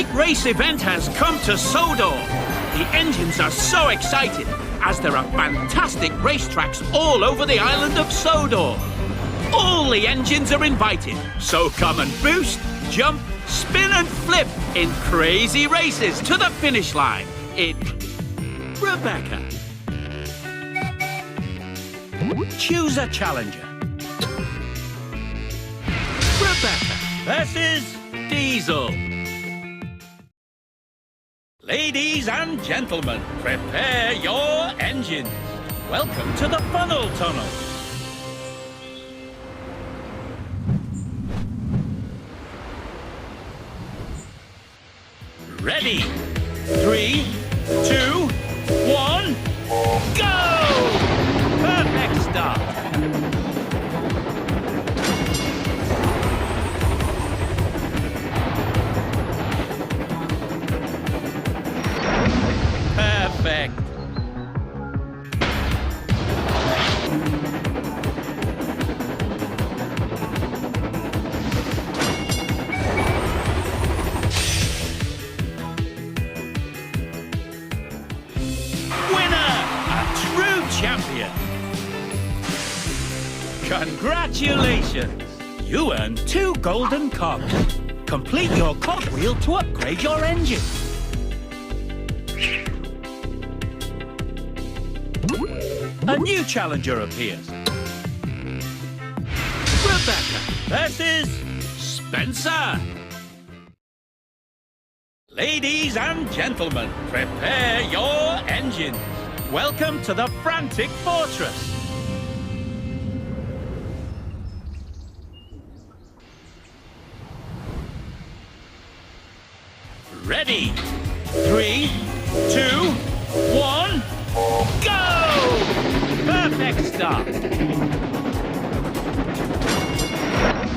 big race event has come to Sodor. The engines are so excited as there are fantastic racetracks all over the island of Sodor. All the engines are invited, so come and boost, jump, spin and flip in crazy races to the finish line in Rebecca. Choose a challenger. Rebecca versus Diesel. Ladies and gentlemen, prepare your engines. Welcome to the funnel tunnel. Ready? 3, 2, 1, go! Perfect start. Perfect. Champion. Congratulations! You earned 2 golden cogs. Complete your cogwheel to upgrade your engine. A new challenger appears. Rebecca versus Spencer. Ladies and gentlemen, prepare your engines. Welcome to the Frantic Fortress. Ready? 3, 2, 1, go! Perfect start.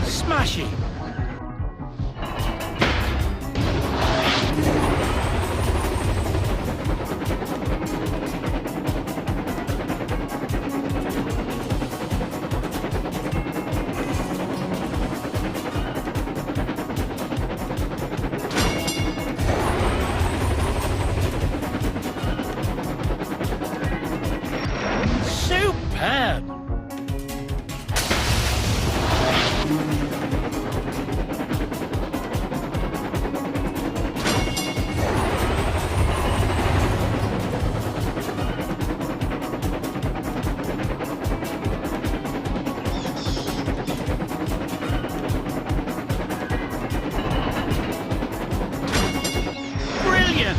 Smashing. Superb! Brilliant!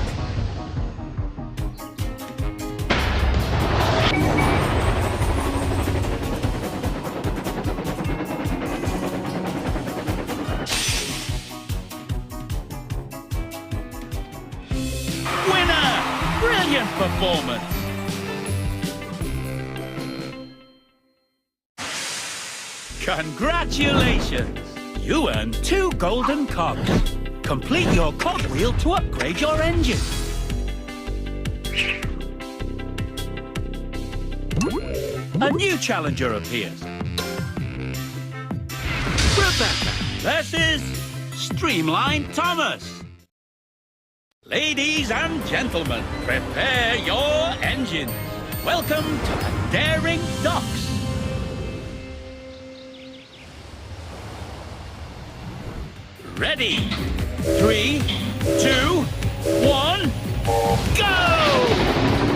Brilliant performance! Congratulations! You earned 2 golden cogs. Complete your cogwheel to upgrade your engine. A new challenger appears. Rebecca versus Streamline Thomas. Ladies and gentlemen, prepare your engines. Welcome to the Daring Docks. Ready? 3, 2, 1, go!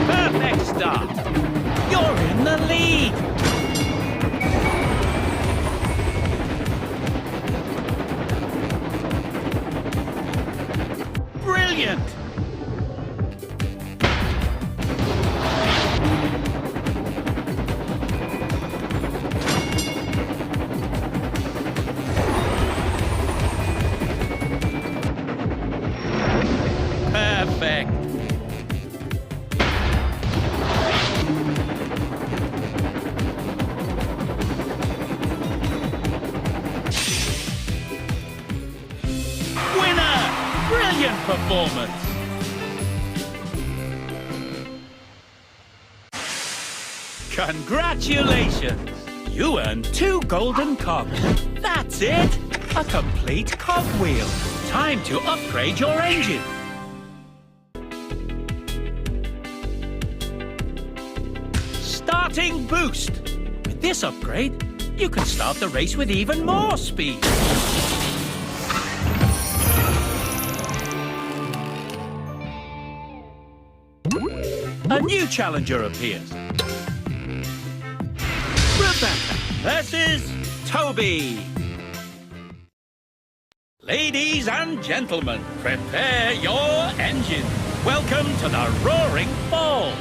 Perfect start. You're in the lead. Brilliant! Perfect! Winner! Brilliant performance! Congratulations! You earned 2 golden cogs. That's it! A complete cogwheel. time to upgrade your engine. Starting boost. With this upgrade, you can start the race with even more speed. A new challenger appears. Rebecca versus Toby. Ladies and gentlemen, prepare your engine. Welcome to the Roaring Falls.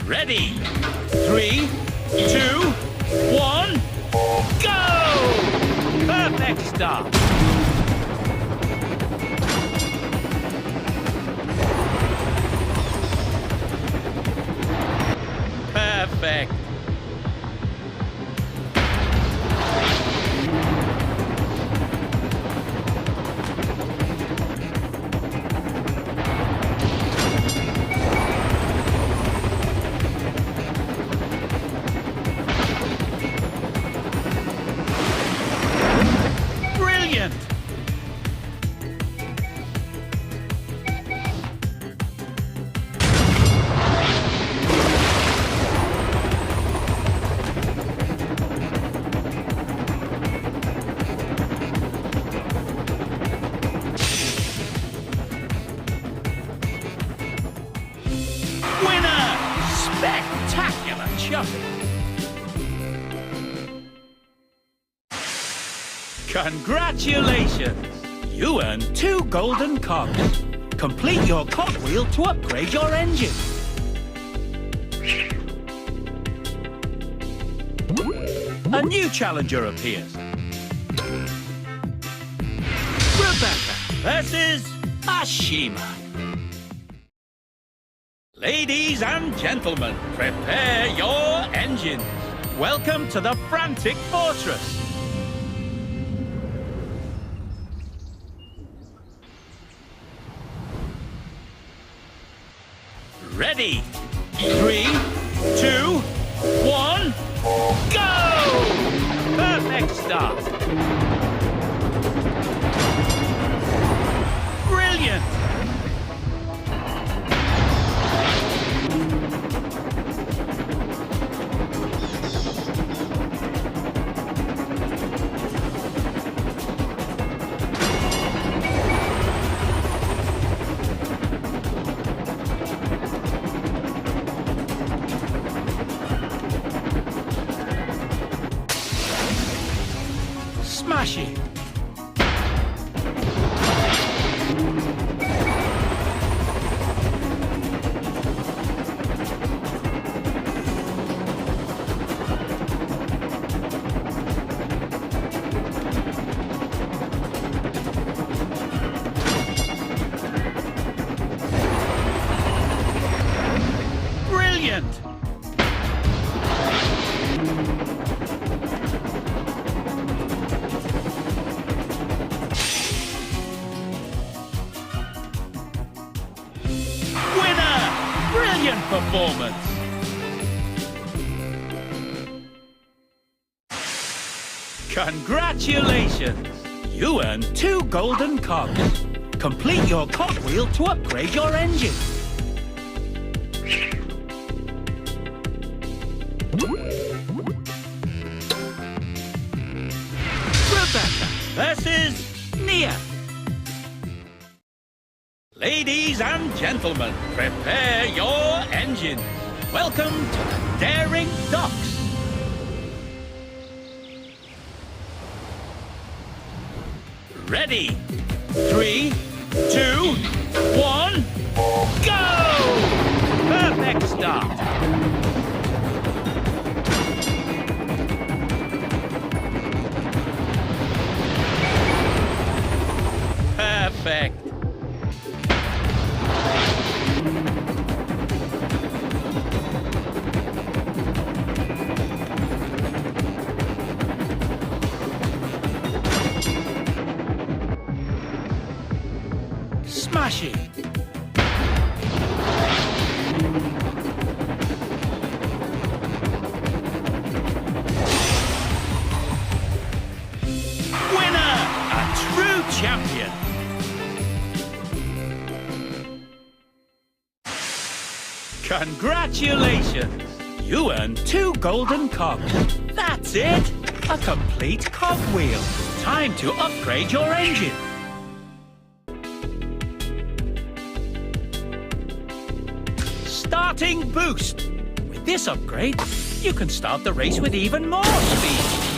Ready? 3, 2, 1, go! Perfect start. Perfect. Brilliant. Spectacular chuffing! Congratulations! You earned 2 golden cogs. Complete your cogwheel to upgrade your engine. A new challenger appears. Rebecca versus Ashima. Ladies and gentlemen, prepare your engines. Welcome to the Frantic Fortress. Ready? 3, 2, 1, go! Perfect start. Brilliant. Smash it! Brilliant! Brilliant performance! Congratulations! You earned 2 golden cogs. Complete your cogwheel to upgrade your engine. Rebecca versus Nia. Ladies and gentlemen, prepare your engines. Welcome to the Daring Docks. Ready? 3, 2, 1, go! Perfect start. Perfect. Smash it! Congratulations! You earned 2 golden cogs. That's it! A complete cogwheel. Time to upgrade your engine. Starting boost. With this upgrade, you can start the race with even more speed.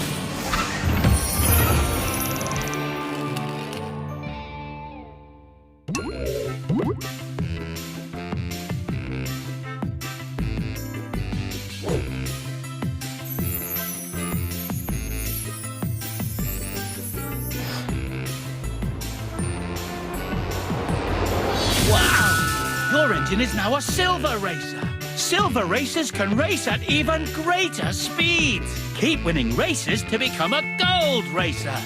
Wow! Your engine is now a silver racer. Silver racers can race at even greater speeds. Keep winning races to become a gold racer.